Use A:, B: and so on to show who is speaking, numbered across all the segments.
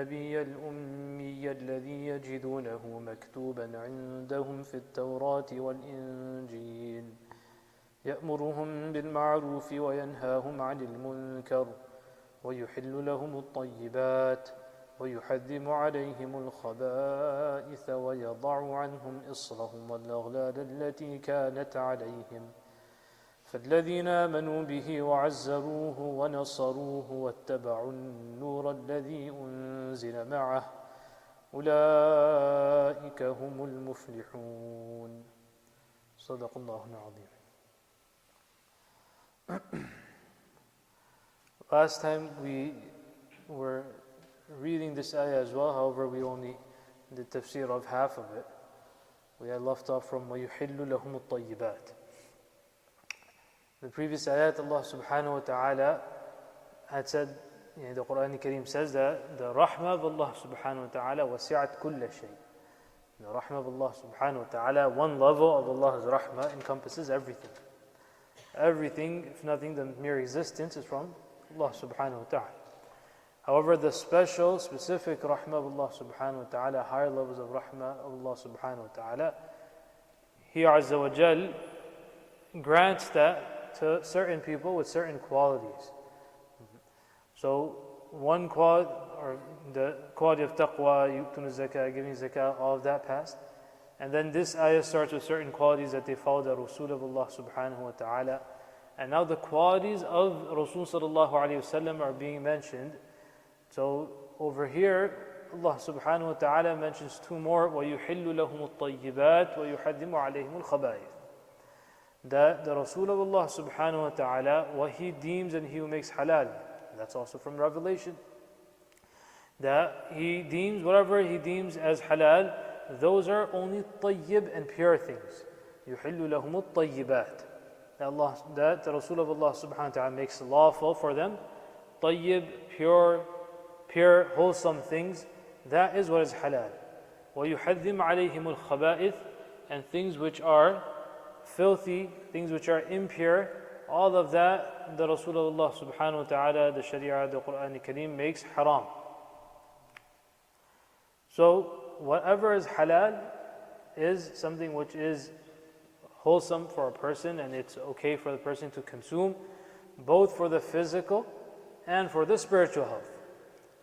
A: النبي الأمي الذي يجدونه مكتوبا عندهم في التوراة والإنجيل يأمرهم بالمعروف وينهاهم عن المنكر ويحل لهم الطيبات ويحرم عليهم الخبائث ويضع عنهم إصرهم والأغلال التي كانت عليهم فالذين آمنوا به وعزروه ونصروه واتبعوا النور الذي أنزل معه أولئك هم المفلحون. صدق الله العظيم. Last time we were reading this ayah as well, however we only did tafsir of half of it. We had left off from وَيُحِلُّ لَهُمُ الطَّيِّبَاتِ. The previous ayat, Allah subhanahu wa ta'ala had said, the Quran Kareem says that the rahmah of Allah subhanahu wa ta'ala wasi'at kulla shay. The rahmah of Allah subhanahu wa ta'ala, one level of Allah's rahmah encompasses everything. Everything, if nothing, the mere existence is from Allah subhanahu wa ta'ala. However, the special, specific rahmah of Allah subhanahu wa ta'ala, higher levels of rahmah of Allah subhanahu wa ta'ala, He Azza wa Jal grants that to certain people with certain qualities. So, one quality, or the quality of taqwa, yu'tun zakah, giving zakah, all of that passed. And then this ayah starts with certain qualities that they follow the Rasul of Allah subhanahu wa ta'ala. And now the qualities of Rasul sallallahu alayhi wa sallam are being mentioned. So over here, Allah subhanahu wa ta'ala mentions two more, وَيُحِلُّ لَهُمُ الطَّيِّبَاتِ وَيُحَرِّمُ عَلَيْهِمُ الْخَبَائِثِ. That the Rasul of Allah subhanahu wa ta'ala, what he deems and he who makes halal, that's also from Revelation, that he deems, whatever he deems as halal, those are only tayyib and pure things. يُحِلُّ لَهُمُ الطَّيِّبَاتِ. That the Rasul of Allah subhanahu wa ta'ala makes lawful for them, tayyib, pure, wholesome things, that is what is halal. وَيُحَرِّمُ عَلَيْهِمُ الْخَبَائِثِ. And things which are filthy, things which are impure, all of that the Rasul of Allah subhanahu wa ta'ala, the Sharia, the Quran Kareem makes haram. So whatever is halal is something which is wholesome for a person, and it's okay for the person to consume, both for the physical and for the spiritual health.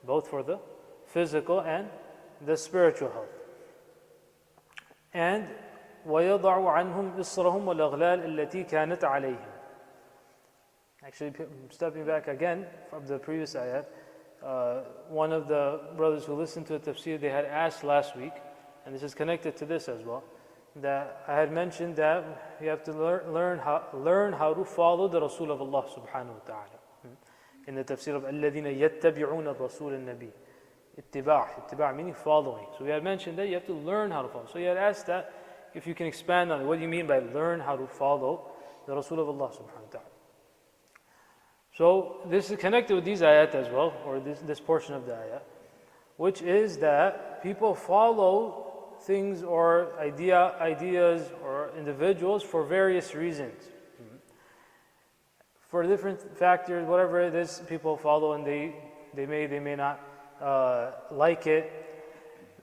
A: Both for the physical and the spiritual health. And وَيَضَعُ عَنْهُمْ إِصْرَهُمْ وَالْأَغْلَالِ الَّتِي كَانَتْ عَلَيْهِمْ. Actually, stepping back again from the previous ayat, one of the brothers who listened to the tafsir, they had asked last week, and this is connected to this as well, that I had mentioned that you have to learn how to follow the Rasul of Allah subhanahu wa ta'ala. In the tafsir of الَّذِينَ يَتَّبِعُونَ الرَّسُولَ النَّبِيِّ. Ittiba' meaning following. So we had mentioned that you have to learn how to follow. So he had asked that, if you can expand on it, what do you mean by learn how to follow the Rasul of Allah subhanahu wa ta'ala? So this is connected with these ayat as well, or this portion of the ayat, which is that people follow things or ideas or individuals for various reasons. For different factors, whatever it is, people follow, and they may not like it.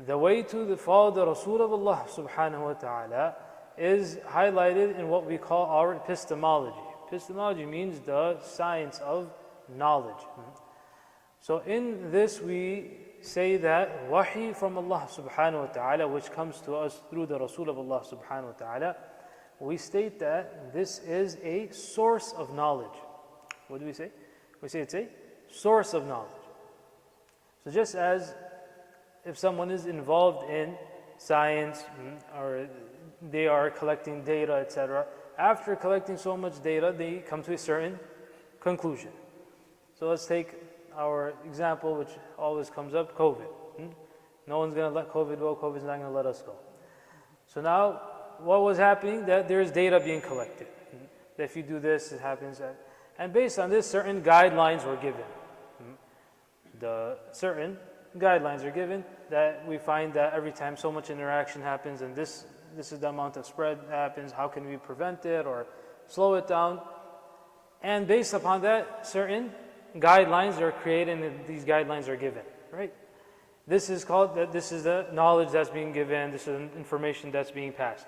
A: The way to follow the Rasul of Allah subhanahu wa ta'ala is highlighted in what we call our epistemology. Epistemology means the science of knowledge. So in this we say that wahi from Allah subhanahu wa ta'ala, which comes to us through the Rasul of Allah subhanahu wa ta'ala, we state that this is a source of knowledge. What do we say? We say it's a source of knowledge. So just as if someone is involved in science, or they are collecting data, etc., after collecting so much data, they come to a certain conclusion. So let's take our example, which always comes up, COVID. No one's going to let COVID go, COVID's not going to let us go. So now, what was happening? That there's data being collected. That if you do this, it happens. And based on this, certain guidelines were given. The certain guidelines are given that we find that every time so much interaction happens, and this is the amount of spread that happens, how can we prevent it or slow it down? And based upon that, certain guidelines are created and these guidelines are given, right? This is called, that this is the knowledge that's being given, this is information that's being passed.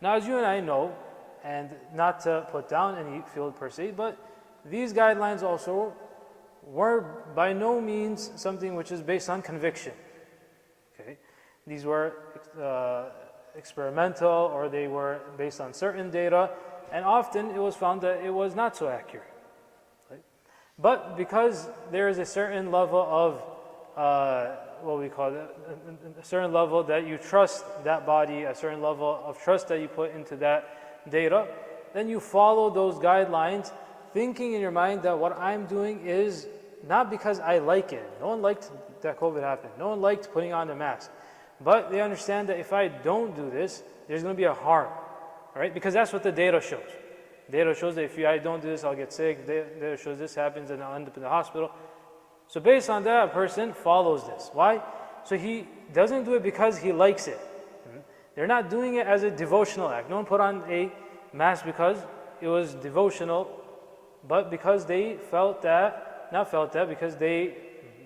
A: Now, as you and I know, and not to put down any field per se, but these guidelines also were by no means something which is based on conviction. Okay, these were experimental, or they were based on certain data, and often it was found that it was not so accurate. Right? But because there is a certain level of what we call it, a certain level that you trust that body, a certain level of trust that you put into that data, then you follow those guidelines, thinking in your mind that what I'm doing is not because I like it. No one liked that COVID happened. No one liked putting on a mask. But they understand that if I don't do this, there's going to be a harm. All right? Because that's what the data shows. Data shows that if I don't do this, I'll get sick. Data shows this happens and I'll end up in the hospital. So based on that, a person follows this. Why? So he doesn't do it because he likes it. They're not doing it as a devotional act. No one put on a mask because it was devotional, but because they because they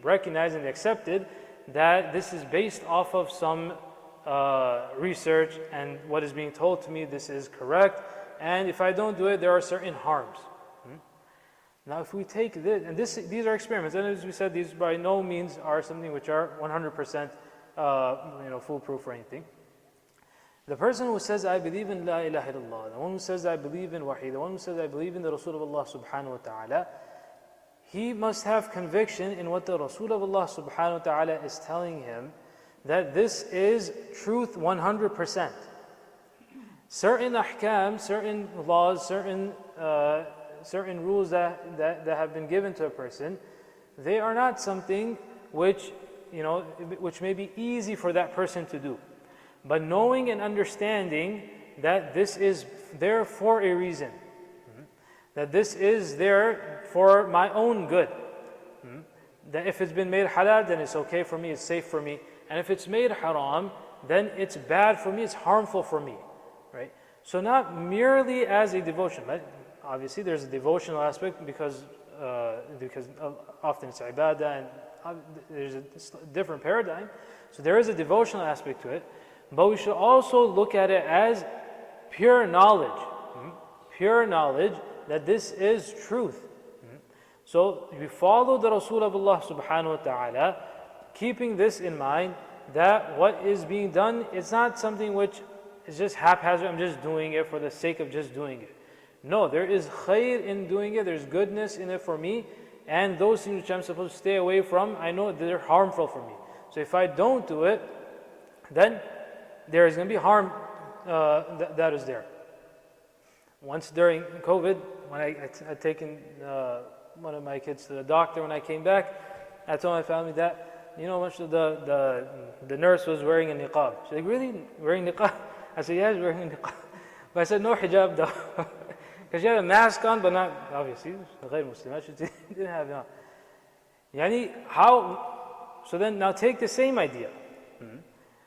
A: recognized and accepted that this is based off of some research, and what is being told to me, this is correct, and if I don't do it, there are certain harms. Now, if we take this, and these are experiments, and as we said, these by no means are something which are 100% foolproof or anything. The person who says, I believe in La ilaha illallah, the one who says, I believe in Wahi, the one who says, I believe in the Rasul of Allah subhanahu wa ta'ala, he must have conviction in what the Rasul of Allah subhanahu wa ta'ala is telling him, that this is truth 100%. Certain ahkam, certain laws, certain rules that have been given to a person, they are not something which may be easy for that person to do. But knowing and understanding that this is there for a reason, that this is there for my own good, that if it's been made halal, then it's okay for me, it's safe for me, and if it's made haram, then it's bad for me, it's harmful for me, right? So not merely as a devotion, right? Obviously there's a devotional aspect because often it's ibadah, and there's a different paradigm, so there is a devotional aspect to it, but we should also look at it as pure knowledge that this is truth. So we follow the Rasul of Allah subhanahu wa ta'ala, keeping this in mind, that what is being done, it's not something which is just haphazard, I'm just doing it for the sake of just doing it. No, there is khair in doing it, there's goodness in it for me, and those things which I'm supposed to stay away from, I know they're harmful for me. So if I don't do it, then there is going to be harm that is there. Once during COVID, when I had taken one of my kids to the doctor, when I came back, I told my family that, the nurse was wearing a niqab. She's like, really? Wearing niqab? I said, yeah, she's wearing a niqab. But I said, no hijab though. Because she had a mask on, but not, obviously, غير Muslim. She didn't have it on. So then now take the same idea.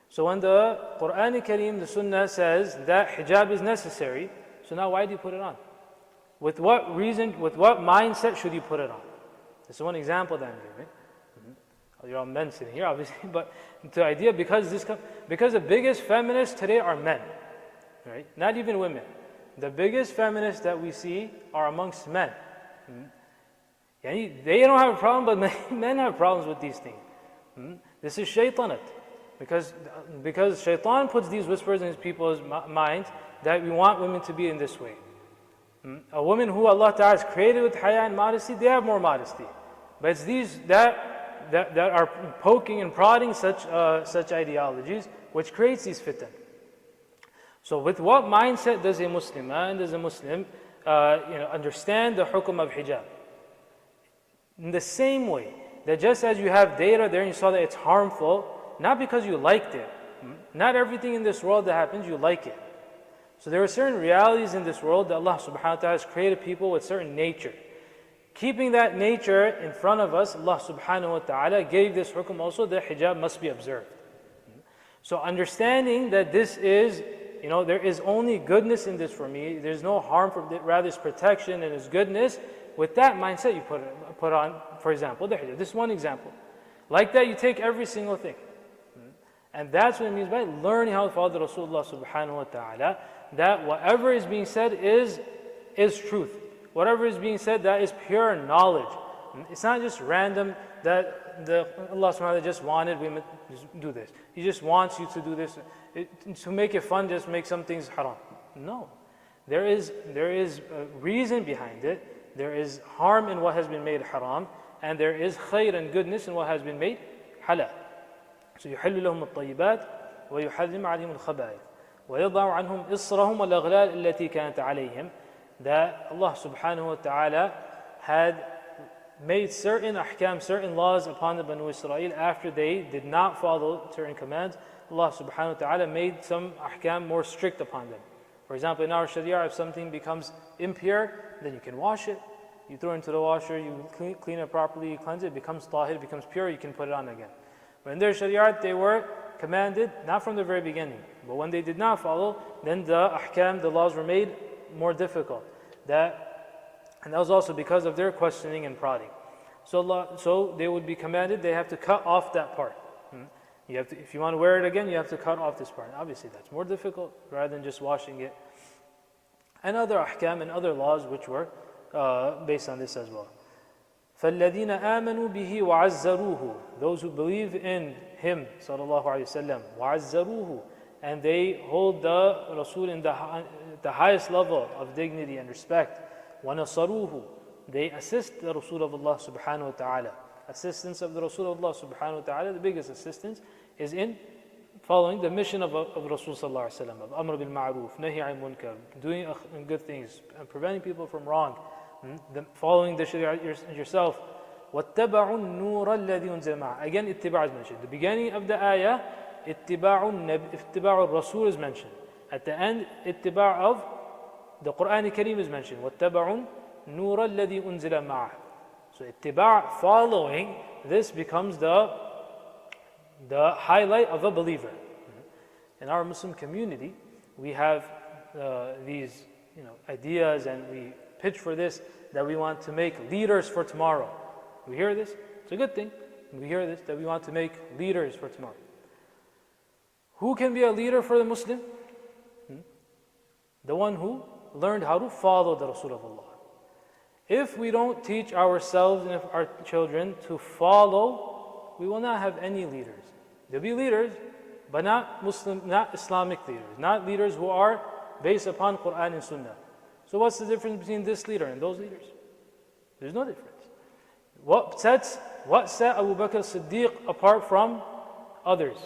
A: So when the Quran Kareem, the Sunnah says that hijab is necessary, so now why do you put it on? With what reason, with what mindset should you put it on? This is one example that I'm giving. You're all men sitting here, obviously, but the idea, because the biggest feminists today are men, right? Not even women. The biggest feminists that we see are amongst men. They don't have a problem, but men have problems with these things. This is shaitanat. Because shaitan puts these whispers in his people's minds that we want women to be in this way. A woman who Allah Ta'ala has created with haya and modesty, they have more modesty. But it's these that are poking and prodding such ideologies, which creates these fitan. So with what mindset does a Muslim understand the hukum of hijab? In the same way that just as you have data there and you saw that it's harmful, not because you liked it. Not everything in this world that happens, you like it. So there are certain realities in this world that Allah subhanahu wa ta'ala has created people with certain nature. Keeping that nature in front of us, Allah subhanahu wa ta'ala gave this hukum also that hijab must be observed. So understanding that this is, there is only goodness in this for me, there's no harm for it, rather it's protection and it's goodness, with that mindset you put on, for example, the hijab. This is one example. Like that, you take every single thing. And that's what it means by learning how to follow the Rasulullah subhanahu wa ta'ala, that whatever is being said is truth. Whatever is being said, that is pure knowledge. It's not just random that Allah subhanahu wa ta'ala just wanted, we just do this. He just wants you to do this. To make it fun, just make some things haram. No. There is a reason behind it. There is harm in what has been made haram, and there is khayr and goodness in what has been made halal. So يحل لهم الطيبات ويحرم عليهم الخبائث ويضع عنهم إصرهم والأغلال التي كانت عليهم. That Allah subhanahu wa ta'ala had made certain ahkam, certain laws upon the Banu Israel after they did not follow certain commands. Allah subhanahu wa ta'ala made some ahkam more strict upon them. For example, in our sharia, if something becomes impure, then you can wash it. You throw it into the washer, you clean it properly, you cleanse it, it becomes tahir, it becomes pure, you can put it on again. But in their shariat, they were commanded, not from the very beginning, but when they did not follow, then the ahkam, the laws were made more difficult. And that was also because of their questioning and prodding. So they would be commanded, they have to cut off that part. You have to, if you want to wear it again, you have to cut off this part. Obviously, that's more difficult rather than just washing it. And other ahkam and other laws which were based on this as well. فَالَّذِينَ آمَنُوا بِهِ وَعَزَّرُوهُ. Those who believe in him, sallallahu alayhi wa sallam, وَعَزَّرُوهُ, and they hold the Rasul in the highest level of dignity and respect. وَنَصَرُوهُ. They assist the Rasul of Allah subhanahu wa ta'ala. Assistance of the Rasul of Allah subhanahu wa ta'ala, the biggest assistance is in following the mission of Rasul sallallahu alayhi wa sallam, of Amr bil Ma'ruf, Nahi al Munkar, doing good things, and preventing people from wrong. Following the Sharia yourself. وَاتَّبَعُوا النُّورَ الَّذِي أُنزِلَ مَعَهُ. Again, ittiba' is mentioned. The beginning of the ayah, ittiba'u Rasul is mentioned. At the end, ittiba' of the Quran Kareem is mentioned. وَاتَّبَعُوا النُّورَ الَّذِي أُنزِلَ مَعَهُ. So ittiba', following, this becomes the highlight of a believer. In our Muslim community, we have these ideas, and we pitch for this, that we want to make leaders for tomorrow. We hear this, it's a good thing. We hear this, that we want to make leaders for tomorrow. Who can be a leader for the Muslim? The one who learned how to follow the Rasul of Allah. If we don't teach ourselves and our children to follow, we will not have any leaders. There'll be leaders, but not Muslim, not Islamic leaders, not leaders who are based upon Quran and Sunnah. So what's the difference between this leader and those leaders? There's no difference. What set Abu Bakr Siddiq apart from others?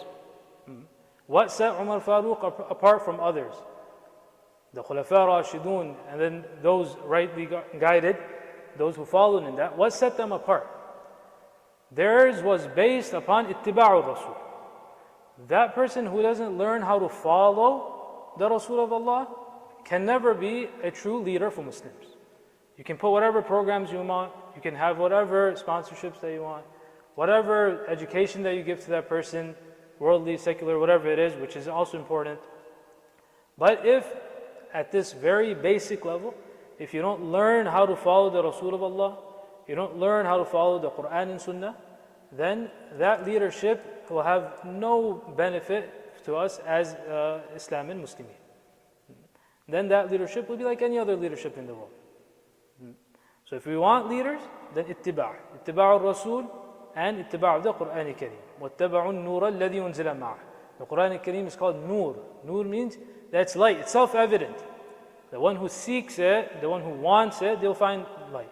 A: What set Umar Farooq apart from others? The Khulafa Rashidun, and then those rightly guided, those who followed in that, what set them apart? Theirs was based upon ittiba'u Rasul. That person who doesn't learn how to follow the Rasul of Allah can never be a true leader for Muslims. You can put whatever programs you want, you can have whatever sponsorships that you want, whatever education that you give to that person, worldly, secular, whatever it is, which is also important. But if at this very basic level, if you don't learn how to follow the Rasul of Allah, you don't learn how to follow the Quran and Sunnah, then that leadership will have no benefit to us as Islam and Muslimin. Then that leadership will be like any other leadership in the world. So if we want leaders, then ittiba' al-Rasul and ittiba' the Quran Kareem. وَاتَّبَعُوا النُّورَ الَّذِي أُنزِلَ مَعَهُ. The Quran Kareem is called Nur. Nur means that's light, it's self-evident. The one who seeks it, the one who wants it, they'll find light.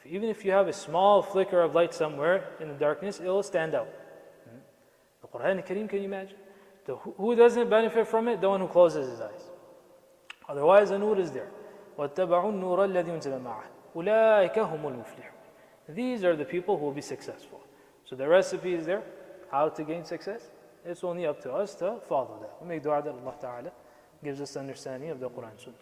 A: Even if you have a small flicker of light somewhere in the darkness, it will stand out. The Quran Kareem, can you imagine? Who doesn't benefit from it? The one who closes his eyes. Otherwise, the nur is there. وَاتَّبَعُوا النُّورَ الَّذِي أُنزِلَ مَعَهُ أُولَٰئِكَ هُمُ الْمُفْلِحُونَ. These are the people who will be successful. So the recipe is there. How to gain success? It's only up to us to follow that. We make dua that Allah Ta'ala gives us understanding of the Quran and Sunnah.